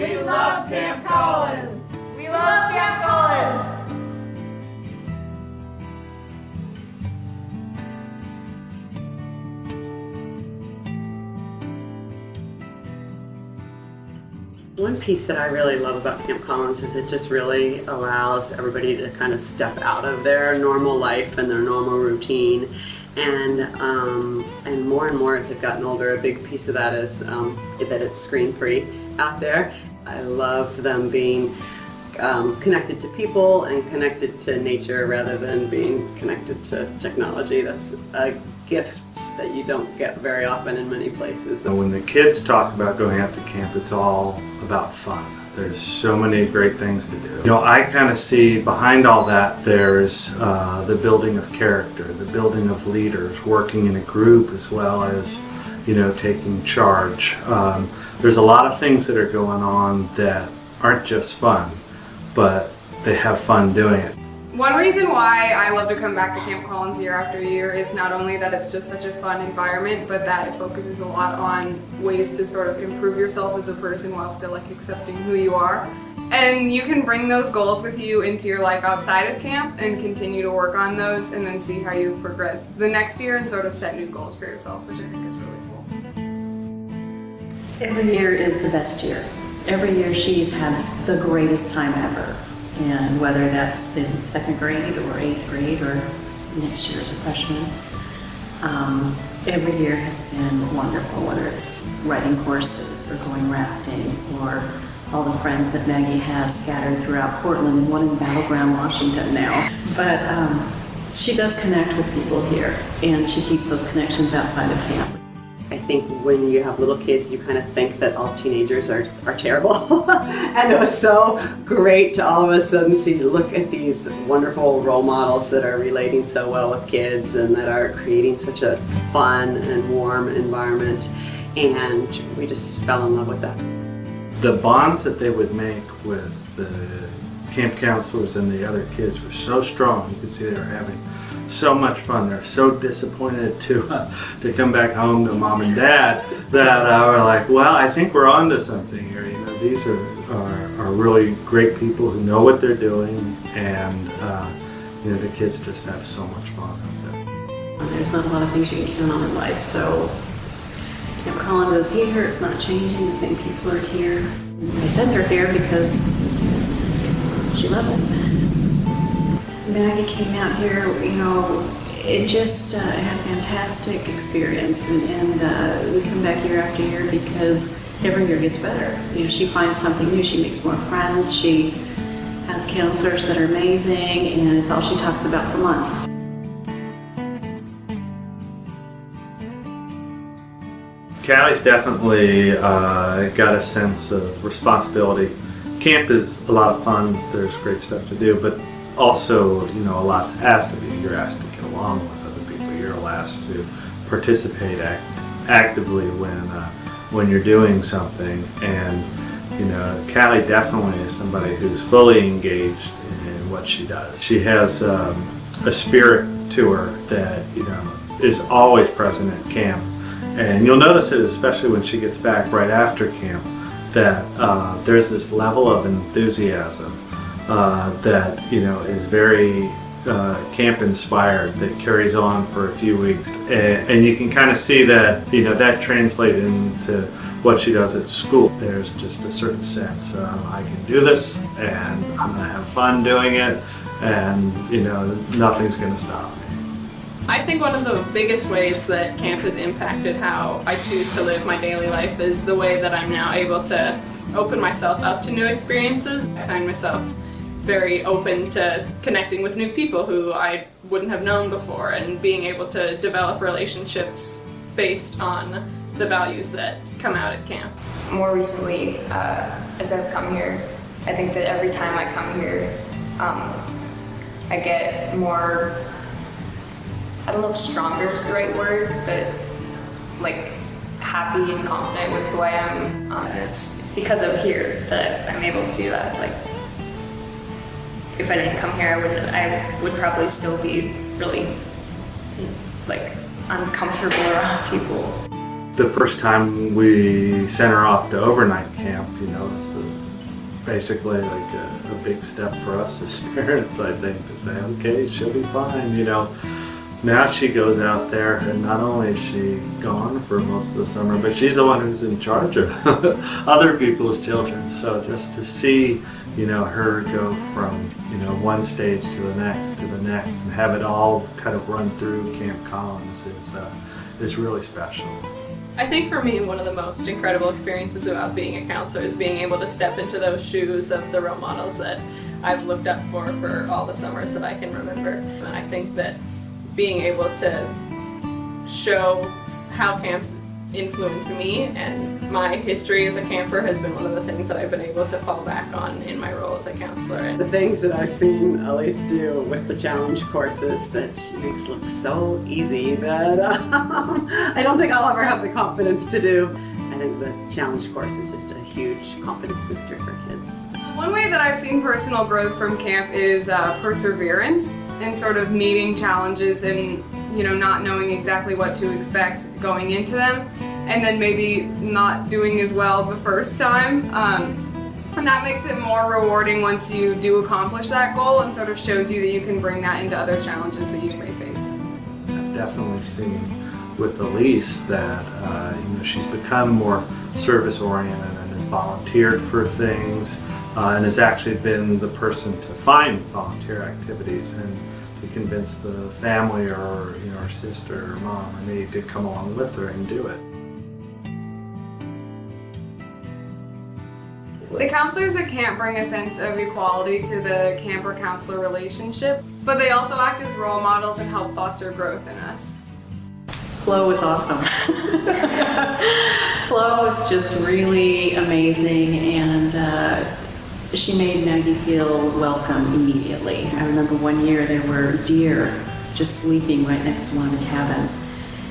We love Camp Collins! We love Camp Collins! One piece that I really love about Camp Collins is it just really allows everybody to kind of step out of their normal life and their normal routine. And more and more as they've gotten older, a big piece of that is that it's screen-free out there. I love them being connected to people and connected to nature rather than being connected to technology. That's a gift that you don't get very often in many places. When the kids talk about going out to camp, it's all about fun. There's so many great things to do. You know, I kind of see behind all that there's the building of character, the building of leaders, working in a group as well as, you know, taking charge. There's a lot of things that are going on that aren't just fun, but they have fun doing it. One reason why I love to come back to Camp Collins year after year is not only that it's just such a fun environment, but that it focuses a lot on ways to sort of improve yourself as a person while still like accepting who you are. And you can bring those goals with you into your life outside of camp and continue to work on those and then see how you progress the next year and sort of set new goals for yourself, which I think is really cool. Every year is the best year. Every year she's had the greatest time ever. And whether that's in 2nd grade or 8th grade or next year as a freshman, every year has been wonderful, whether it's riding horses or going rafting or all the friends that Maggie has scattered throughout Portland and one in Battleground, Washington now. But she does connect with people here and she keeps those connections outside of camp. I think when you have little kids, you kind of think that all teenagers are terrible. And it was so great to all of a sudden look at these wonderful role models that are relating so well with kids and that are creating such a fun and warm environment. And we just fell in love with that. The bonds that they would make with the camp counselors and the other kids were so strong. You could see they were having so much fun. They're so disappointed to come back home to mom and dad that we're like, well, I think we're on to something here. You know, these are really great people who know what they're doing, and you know, the kids just have so much fun out there. There's not a lot of things you can count on in life, so Camp Collins is here. It's not changing. The same people are here. They said they're here because she loves it. Maggie came out here, you know, it just had a fantastic experience, and we come back year after year because every year gets better. You know, she finds something new, she makes more friends, she has counselors that are amazing, and it's all she talks about for months. Callie's definitely got a sense of responsibility. Camp is a lot of fun, there's great stuff to do, but also, you know, a lot's asked of you. You're asked to get along with other people. You're asked to participate actively when you're doing something. And, you know, Callie definitely is somebody who's fully engaged in what she does. She has a spirit to her that, you know, is always present at camp. And you'll notice it, especially when she gets back right after camp, that there's this level of enthusiasm that, you know, is very camp inspired, that carries on for a few weeks, and you can kind of see that, you know, that translates into what she does at school. There's just a certain sense I can do this, and I'm going to have fun doing it, and, you know, nothing's going to stop me. I think one of the biggest ways that camp has impacted how I choose to live my daily life is the way that I'm now able to open myself up to new experiences. I find myself very open to connecting with new people who I wouldn't have known before, and being able to develop relationships based on the values that come out at camp. More recently, as I've come here, I think that every time I come here, I get more, I don't know if stronger is the right word, but like happy and confident with who I am. It's because of here that I'm able to do that. Like, if I didn't come here, I would probably still be really like uncomfortable around people. The first time we sent her off to overnight camp, you know, it's the basically like a big step for us as parents, I think, to say, okay, she'll be fine, you know. Now she goes out there, and not only is she gone for most of the summer, but she's the one who's in charge of other people's children. So just to see, you know, her go from, you know, one stage to the next, and have it all kind of run through Camp Collins is really special. I think for me, one of the most incredible experiences about being a counselor is being able to step into those shoes of the role models that I've looked up for all the summers that I can remember. And I think that being able to show how camps influenced me and my history as a camper has been one of the things that I've been able to fall back on in my role as a counselor. The things that I've seen Elise do with the challenge courses that she makes look so easy that I don't think I'll ever have the confidence to do. I think the challenge course is just a huge confidence booster for kids. One way that I've seen personal growth from camp is perseverance and sort of meeting challenges and, you know, not knowing exactly what to expect going into them, and then maybe not doing as well the first time. And that makes it more rewarding once you do accomplish that goal, and sort of shows you that you can bring that into other challenges that you may face. I've definitely seen with Elise that you know, she's become more service-oriented and has volunteered for things, and has actually been the person to find volunteer activities and to convince the family or, you know, her sister or mom or me to come along with her and do it. The counselors at camp bring a sense of equality to the camper-counselor relationship, but they also act as role models and help foster growth in us. Flo is awesome. Flo is just really amazing, and she made Maggie feel welcome immediately. I remember one year there were deer just sleeping right next to one of the cabins,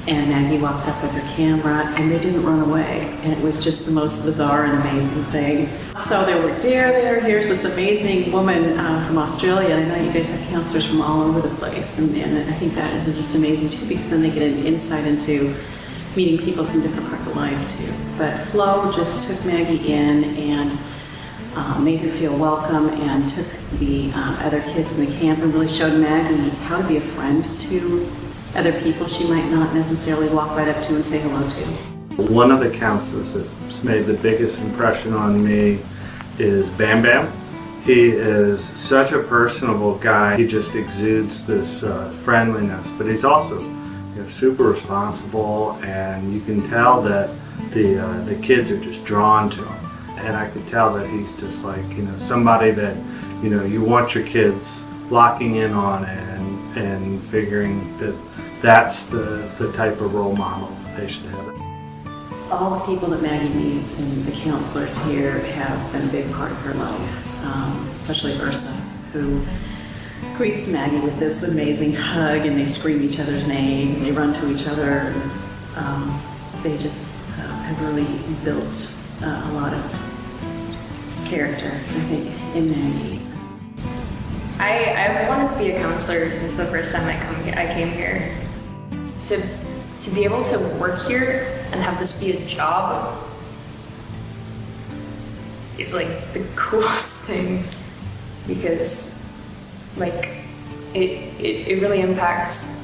and Maggie walked up with her camera and they didn't run away, and it was just the most bizarre and amazing thing. So there were deer there. Here's this amazing woman from Australia. I know you guys have counselors from all over the place, and I think that is just amazing too, because then they get an insight into meeting people from different parts of life too. But Flo just took Maggie in and made her feel welcome, and took the other kids in the camp and really showed Maggie how to be a friend to other people she might not necessarily walk right up to and say hello to. One of the counselors that's made the biggest impression on me is Bam Bam. He is such a personable guy. He just exudes this friendliness, but he's also, you know, super responsible, and you can tell that the kids are just drawn to him. And I could tell that he's just like, you know, somebody that, you know, you want your kids locking in on and figuring that that's the type of role model that they should have. All the people that Maggie meets and the counselors here have been a big part of her life, especially Ursa, who greets Maggie with this amazing hug, and they scream each other's name, and they run to each other. They just have really built a lot of character, I think, in Maggie. I wanted to be a counselor since the first time I came here. To be able to work here and have this be a job is like the coolest thing, because like it really impacts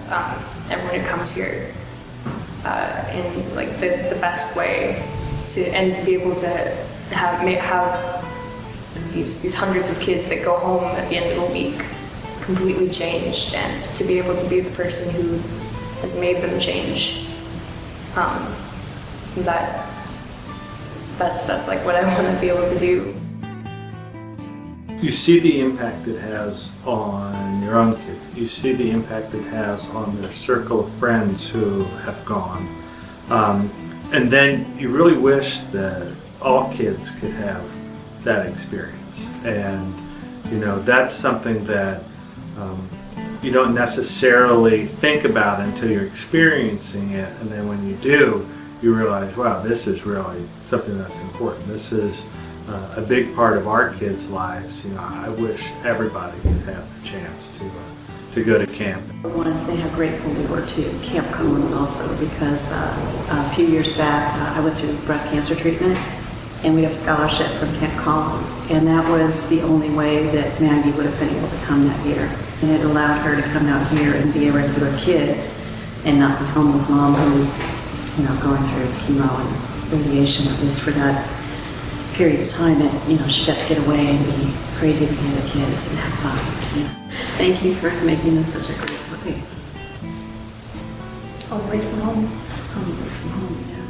everyone who comes here in like the best way, to be able to have these hundreds of kids that go home at the end of a week completely changed, and to be able to be the person who has made them change. That's like what I want to be able to do. You see the impact it has on your own kids. You see the impact it has on their circle of friends who have gone. And then you really wish that all kids could have that experience. And, you know, that's something that you don't necessarily think about until you're experiencing it. And then when you do, you realize, wow, this is really something that's important. This is a big part of our kids' lives. You know, I wish everybody could have the chance to go to camp. I wanted to say how grateful we were to Camp Collins also, because a few years back I went through breast cancer treatment, and we have a scholarship from Camp Collins, and that was the only way that Maggie would have been able to come that year. And it allowed her to come out here and be a regular kid and not be home with mom who's, going through chemo and radiation, at least for that period of time. And, she got to get away and be crazy with the other kids and have fun. Thank you for making this such a great place. Away from home. Home away from home, yeah.